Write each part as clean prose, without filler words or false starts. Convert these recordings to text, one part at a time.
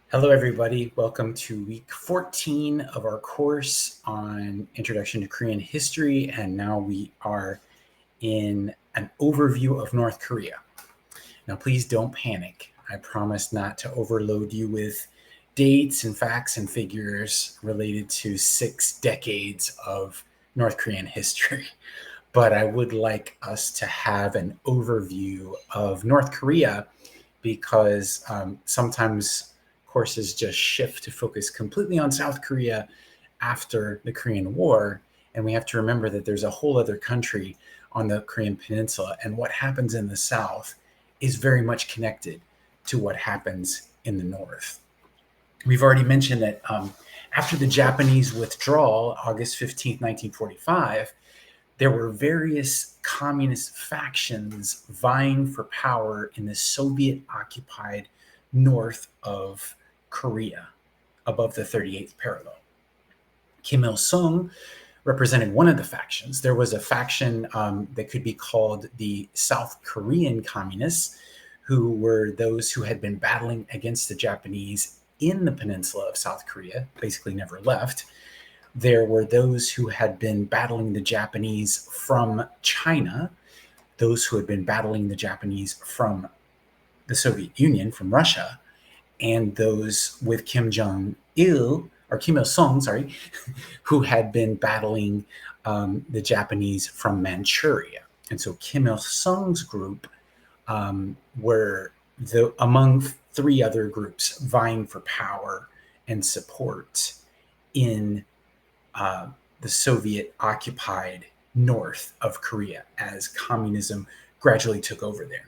Hello, everybody. Welcome to week 14 of our course on Introduction to Korean History. And now we are in an overview of North Korea. Now, please don't panic. I promise not to overload you with dates and facts and figures related to 6 decades of North Korean history. But I would like us to have an overview of North Korea because sometimes courses just shift to focus completely on South Korea after the Korean War. And we have to remember that there's a whole other country on the Korean Peninsula. And what happens in the South is very much connected to what happens in the North. We've already mentioned that after the Japanese withdrawal, August 15th, 1945, there were various communist factions vying for power in the Soviet-occupied north of Korea, above the 38th parallel. Kim Il-sung represented one of the factions. There was a faction that could be called the South Korean Communists, who were those who had been battling against the Japanese in the peninsula of South Korea, basically never left. There were those who had been battling the Japanese from China, those who had been battling the Japanese from the Soviet Union, from Russia, and those with Kim Il-sung, who had been battling the Japanese from Manchuria. And so Kim Il-sung's group were among 3 other groups vying for power and support in the Soviet-occupied north of Korea as communism gradually took over there.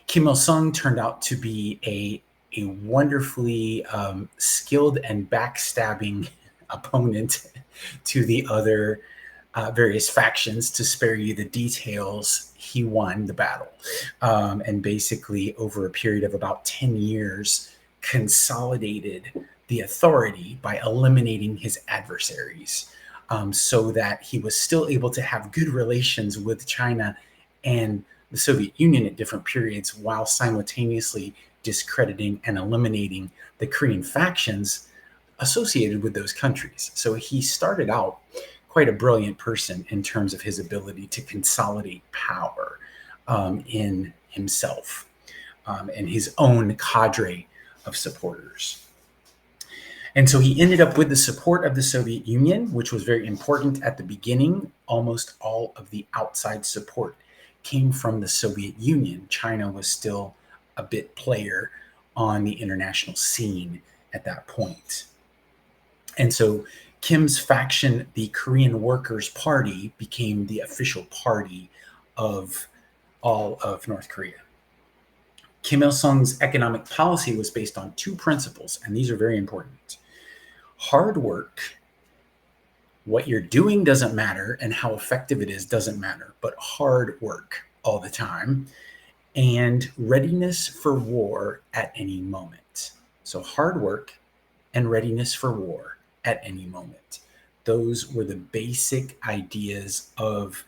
Kim Il-sung turned out to be a wonderfully skilled and backstabbing opponent to the other various factions. To spare you the details, he won the battle and basically over a period of about 10 years consolidated the authority by eliminating his adversaries, so that he was still able to have good relations with China and the Soviet Union at different periods, while simultaneously discrediting and eliminating the Korean factions associated with those countries. So he started out quite a brilliant person in terms of his ability to consolidate power in himself and his own cadre of supporters. And so he ended up with the support of the Soviet Union, which was very important at the beginning. Almost all of the outside support came from the Soviet Union. China was still a bit player on the international scene at that point. And so Kim's faction, the Korean Workers' Party, became the official party of all of North Korea. Kim Il-sung's economic policy was based on 2 principles, and these are very important. Hard work, what you're doing doesn't matter, and how effective it is doesn't matter, but hard work all the time, and readiness for war at any moment. So hard work and readiness for war at any moment. Those were the basic ideas of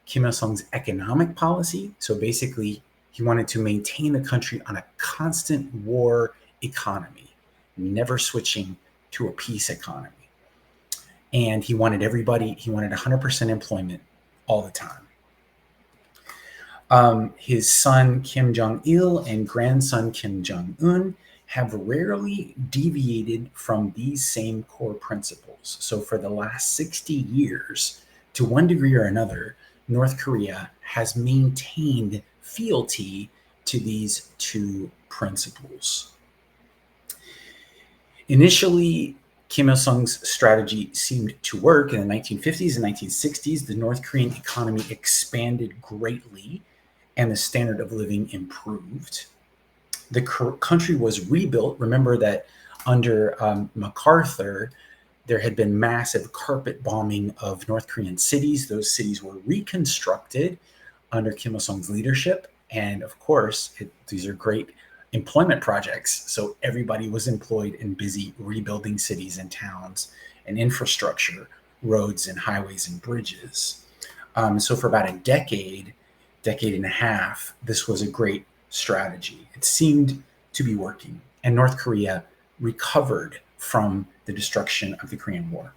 Kim Il-sung's economic policy. So basically, he wanted to maintain the country on a constant war economy, never switching to a peace economy. And he wanted 100% employment all the time. His son Kim Jong-il and grandson Kim Jong-un have rarely deviated from these same core principles. So for the last 60 years, to one degree or another, North Korea has maintained fealty to these 2 principles. Initially, Kim Il-sung's strategy seemed to work. In the 1950s and 1960s, the North Korean economy expanded greatly and the standard of living improved. The country was rebuilt. Remember that under MacArthur, there had been massive carpet bombing of North Korean cities. Those cities were reconstructed under Kim Il-sung's leadership. And of course, these are great employment projects. So everybody was employed and busy rebuilding cities and towns and infrastructure, roads and highways and bridges. So for about a decade and a half, this was a great strategy. It seemed to be working, and North Korea recovered from the destruction of the Korean War.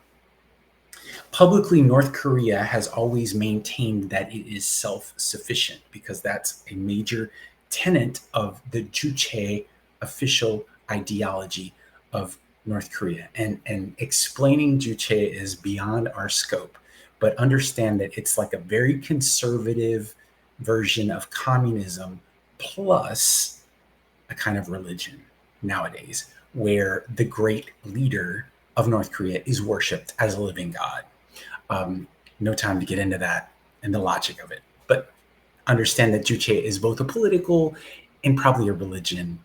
Publicly, North Korea has always maintained that it is self-sufficient because that's a major tenet of the Juche official ideology of North Korea. And explaining Juche is beyond our scope, but understand that it's like a very conservative version of communism plus a kind of religion nowadays, where the great leader of North Korea is worshipped as a living God. No time to get into that and the logic of it, but understand that Juche is both a political and probably a religion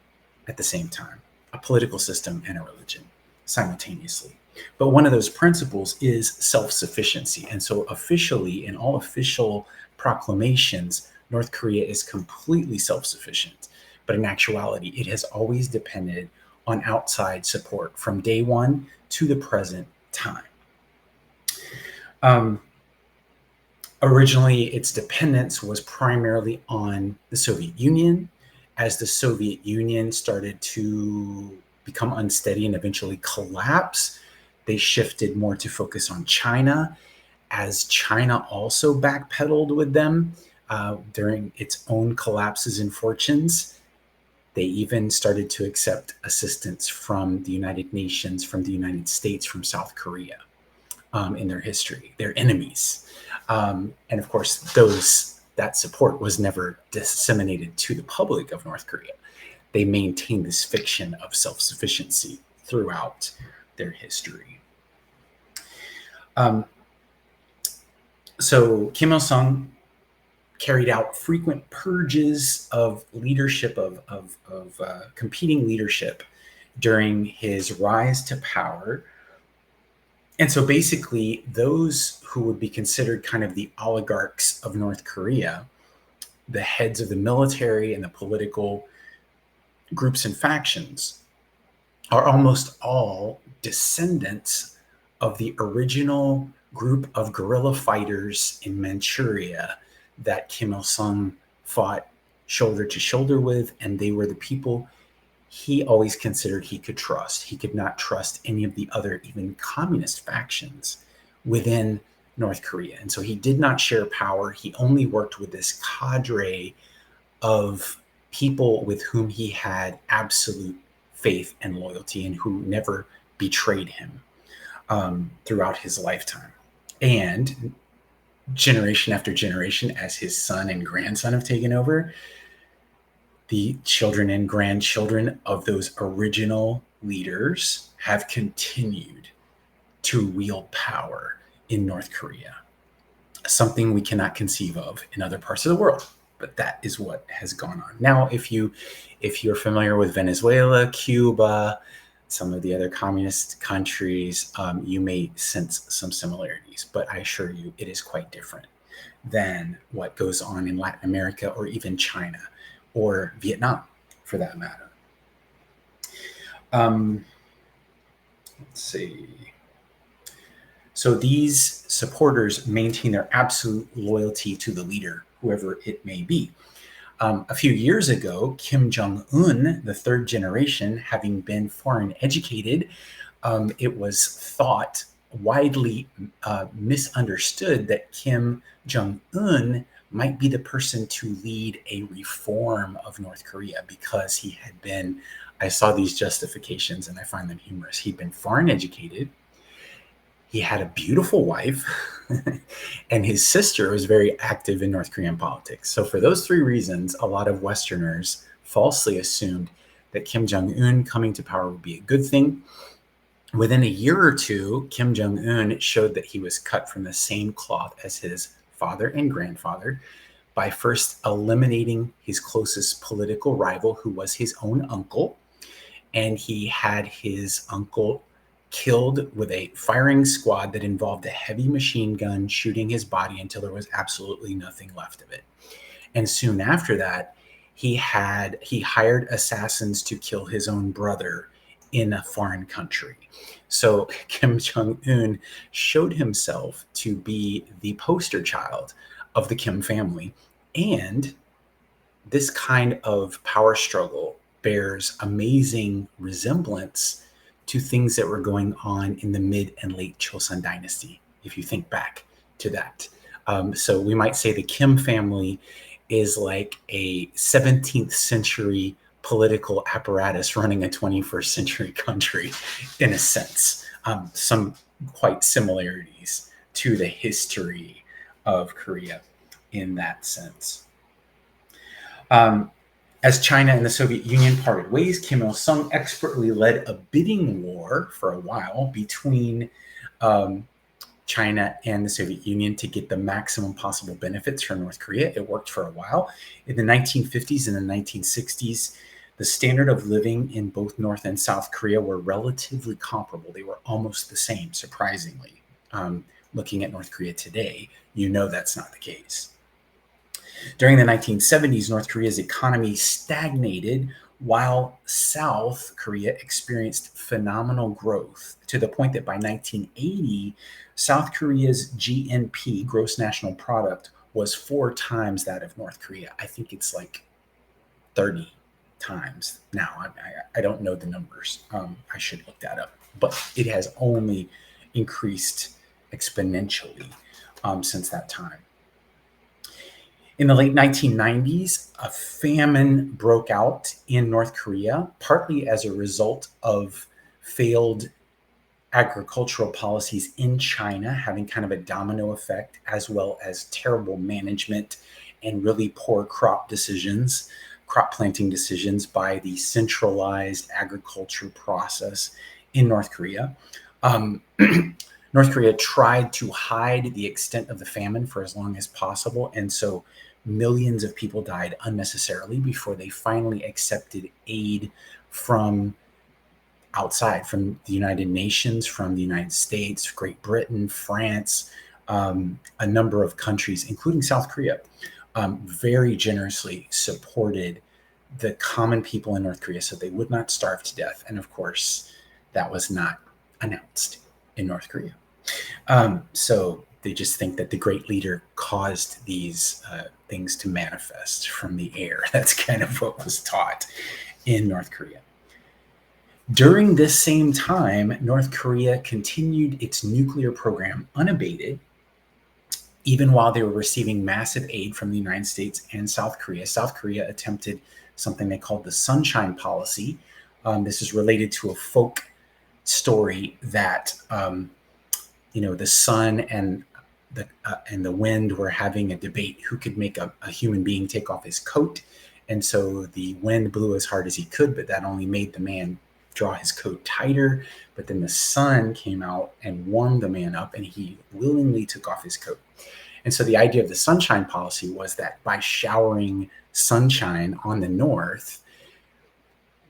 at the same time, a political system and a religion simultaneously. But one of those principles is self-sufficiency. And so officially, in all official proclamations, North Korea is completely self-sufficient. But in actuality, it has always depended on outside support from day one to the present time. Originally, its dependence was primarily on the Soviet Union. As the Soviet Union started to become unsteady and eventually collapse, they shifted more to focus on China. As China also backpedaled with them during its own collapses and fortunes, they even started to accept assistance from the United Nations, from the United States, from South Korea in their history, their enemies. And of course, that support was never disseminated to the public of North Korea. They maintained this fiction of self-sufficiency throughout their history. So Kim Il-sung carried out frequent purges of leadership, of competing leadership during his rise to power. And so basically, those who would be considered kind of the oligarchs of North Korea, the heads of the military and the political groups and factions, are almost all descendants of the original group of guerrilla fighters in Manchuria that Kim Il-sung fought shoulder to shoulder with, and they were the people he always considered he could trust. He could not trust any of the other, even communist factions within North Korea. And so he did not share power. He only worked with this cadre of people with whom he had absolute faith and loyalty and who never betrayed him throughout his lifetime. And generation after generation, as his son and grandson have taken over, the children and grandchildren of those original leaders have continued to wield power in North Korea, something we cannot conceive of in other parts of the world. But that is what has gone on. Now, if you're familiar with Venezuela, Cuba, some of the other communist countries, you may sense some similarities, but I assure you it is quite different than what goes on in Latin America or even China or Vietnam, for that matter. Let's see. So these supporters maintain their absolute loyalty to the leader, whoever it may be. A few years ago, Kim Jong-un, the third generation, having been foreign educated, it was thought, widely misunderstood, that Kim Jong-un might be the person to lead a reform of North Korea because he had been, I saw these justifications and I find them humorous. He'd been foreign educated. He had a beautiful wife, and his sister was very active in North Korean politics. So for those three reasons, a lot of Westerners falsely assumed that Kim Jong-un coming to power would be a good thing. Within a year or two, Kim Jong-un showed that he was cut from the same cloth as his father and grandfather by first eliminating his closest political rival, who was his own uncle. And he had his uncle killed with a firing squad that involved a heavy machine gun shooting his body until there was absolutely nothing left of it. And soon after that, he hired assassins to kill his own brother in a foreign country. So Kim Jong-un showed himself to be the poster child of the Kim family. And this kind of power struggle bears amazing resemblance to things that were going on in the mid and late Chosun dynasty, if you think back to that. So we might say the Kim family is like a 17th century political apparatus running a 21st century country, in a sense. Some quite similarities to the history of Korea in that sense. As China and the Soviet Union parted ways, Kim Il-sung expertly led a bidding war for a while between China and the Soviet Union to get the maximum possible benefits from North Korea. It worked for a while. In the 1950s and the 1960s, the standard of living in both North and South Korea were relatively comparable. They were almost the same, surprisingly. Looking at North Korea today, you know that's not the case. During the 1970s, North Korea's economy stagnated while South Korea experienced phenomenal growth, to the point that by 1980, South Korea's GNP, gross national product, was 4 times that of North Korea. I think it's like 30 times now. I don't know the numbers. I should look that up. But it has only increased exponentially since that time. In the late 1990s, a famine broke out in North Korea, partly as a result of failed agricultural policies in China having kind of a domino effect, as well as terrible management and really poor crop planting decisions by the centralized agriculture process in North Korea. North Korea tried to hide the extent of the famine for as long as possible, and so millions of people died unnecessarily before they finally accepted aid from outside, from the United Nations, from the United States, Great Britain, France, a number of countries, including South Korea, very generously supported the common people in North Korea so they would not starve to death. And of course, that was not announced in North Korea. So they just think that the great leader caused these things to manifest from the air. That's kind of what was taught in North Korea. During this same time, North Korea continued its nuclear program unabated, even while they were receiving massive aid from the United States and South Korea. South Korea attempted something they called the Sunshine Policy. This is related to a folk story that the sun and the wind were having a debate who could make a human being take off his coat. And so the wind blew as hard as he could, but that only made the man draw his coat tighter. But then the sun came out and warmed the man up, and he willingly took off his coat. And so the idea of the Sunshine Policy was that by showering sunshine on the North,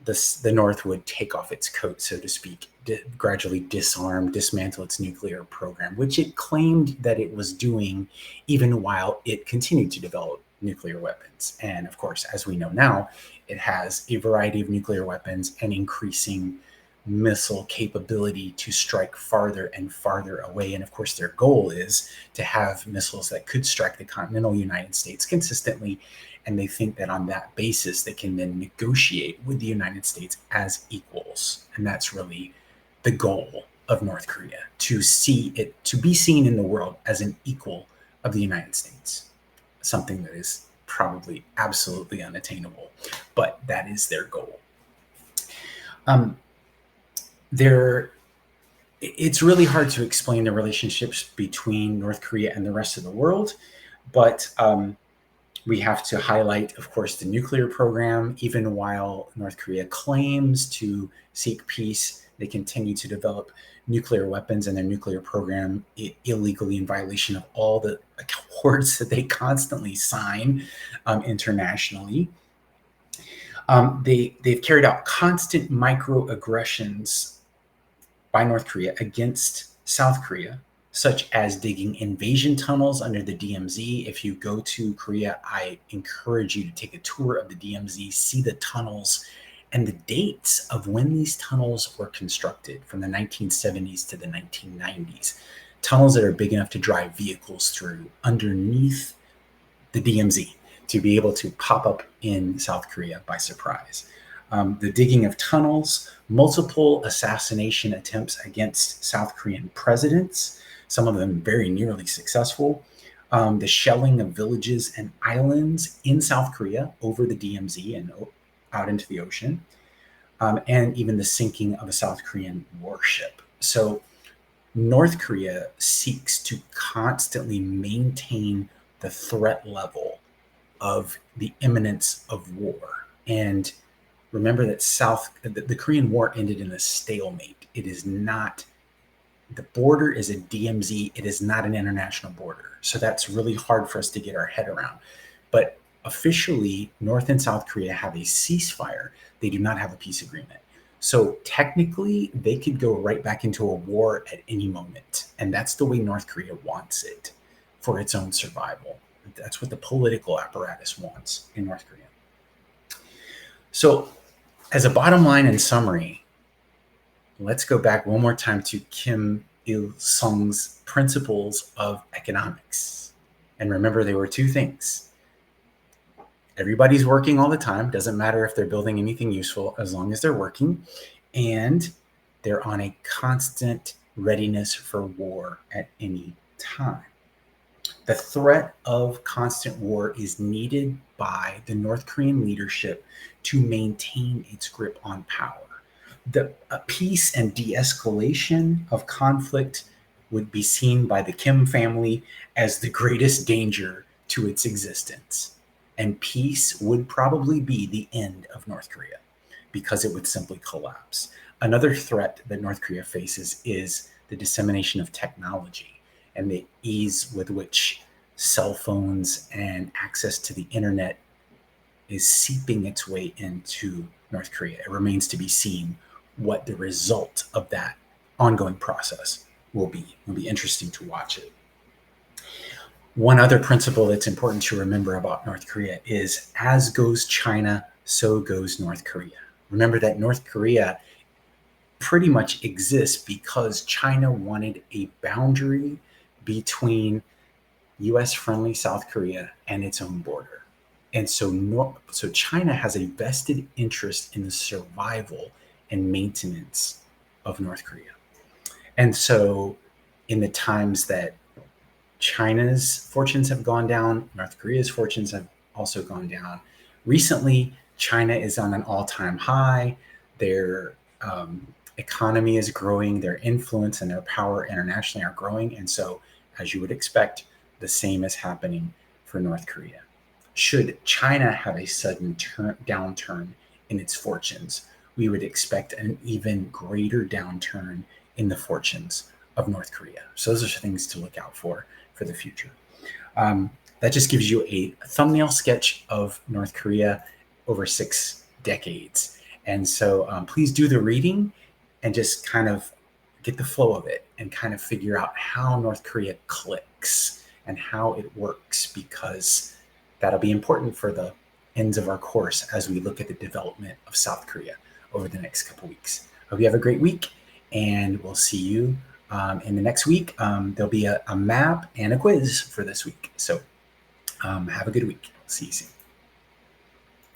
the North would take off its coat, so to speak, gradually dismantle its nuclear program, which it claimed that it was doing even while it continued to develop nuclear weapons. And of course, as we know now, it has a variety of nuclear weapons and increasing missile capability to strike farther and farther away. And of course, their goal is to have missiles that could strike the continental United States consistently. And they think that on that basis, they can then negotiate with the United States as equals. And that's really the goal of North Korea, to be seen in the world as an equal of the United States, something that is probably absolutely unattainable, but that is their goal. It's really hard to explain the relationships between North Korea and the rest of the world, but we have to highlight, of course, the nuclear program. Even while North Korea claims to seek peace, they continue to develop nuclear weapons and their nuclear program illegally, in violation of all the accords that they constantly sign internationally. They've carried out constant microaggressions by North Korea against South Korea, such as digging invasion tunnels under the DMZ. If you go to Korea, I encourage you to take a tour of the DMZ, see the tunnels and the dates of when these tunnels were constructed, from the 1970s to the 1990s. Tunnels that are big enough to drive vehicles through underneath the DMZ to be able to pop up in South Korea by surprise. The digging of tunnels, multiple assassination attempts against South Korean presidents, some of them very nearly successful, the shelling of villages and islands in South Korea over the DMZ and out into the ocean, and even the sinking of a South Korean warship. So North Korea seeks to constantly maintain the threat level of the imminence of war. And remember that the Korean War ended in a stalemate. It is not, the border is a DMZ. It is not an international border. So that's really hard for us to get our head around. But officially, North and South Korea have a ceasefire. They do not have a peace agreement. So technically, they could go right back into a war at any moment. And that's the way North Korea wants it for its own survival. That's what the political apparatus wants in North Korea. So, as a bottom line and summary, let's go back one more time to Kim Il Sung's principles of economics. And remember, there were two things. Everybody's working all the time. Doesn't matter if they're building anything useful as long as they're working. And they're on a constant readiness for war at any time. The threat of constant war is needed by the North Korean leadership to maintain its grip on power. The peace and de-escalation of conflict would be seen by the Kim family as the greatest danger to its existence. And peace would probably be the end of North Korea because it would simply collapse. Another threat that North Korea faces is the dissemination of technology and the ease with which cell phones and access to the internet is seeping its way into North Korea. It remains to be seen what the result of that ongoing process will be. It'll be interesting to watch it. One other principle that's important to remember about North Korea is as goes China, so goes North Korea. Remember that North Korea pretty much exists because China wanted a boundary between US-friendly South Korea and its own border. And so China has a vested interest in the survival and maintenance of North Korea. And so in the times that China's fortunes have gone down, North Korea's fortunes have also gone down. Recently, China is on an all-time high. Their economy is growing. Their influence and their power internationally are growing. And so, as you would expect, the same is happening for North Korea. Should China have a sudden downturn in its fortunes, we would expect an even greater downturn in the fortunes of North Korea. So those are things to look out for the future. That just gives you a thumbnail sketch of North Korea over 6 decades. And so please do the reading and just kind of get the flow of it and kind of figure out how North Korea clicks and how it works, because that'll be important for the ends of our course as we look at the development of South Korea over the next couple weeks. Hope you have a great week, and we'll see you in the next week. There'll be a map and a quiz for this week. So have a good week. See you soon.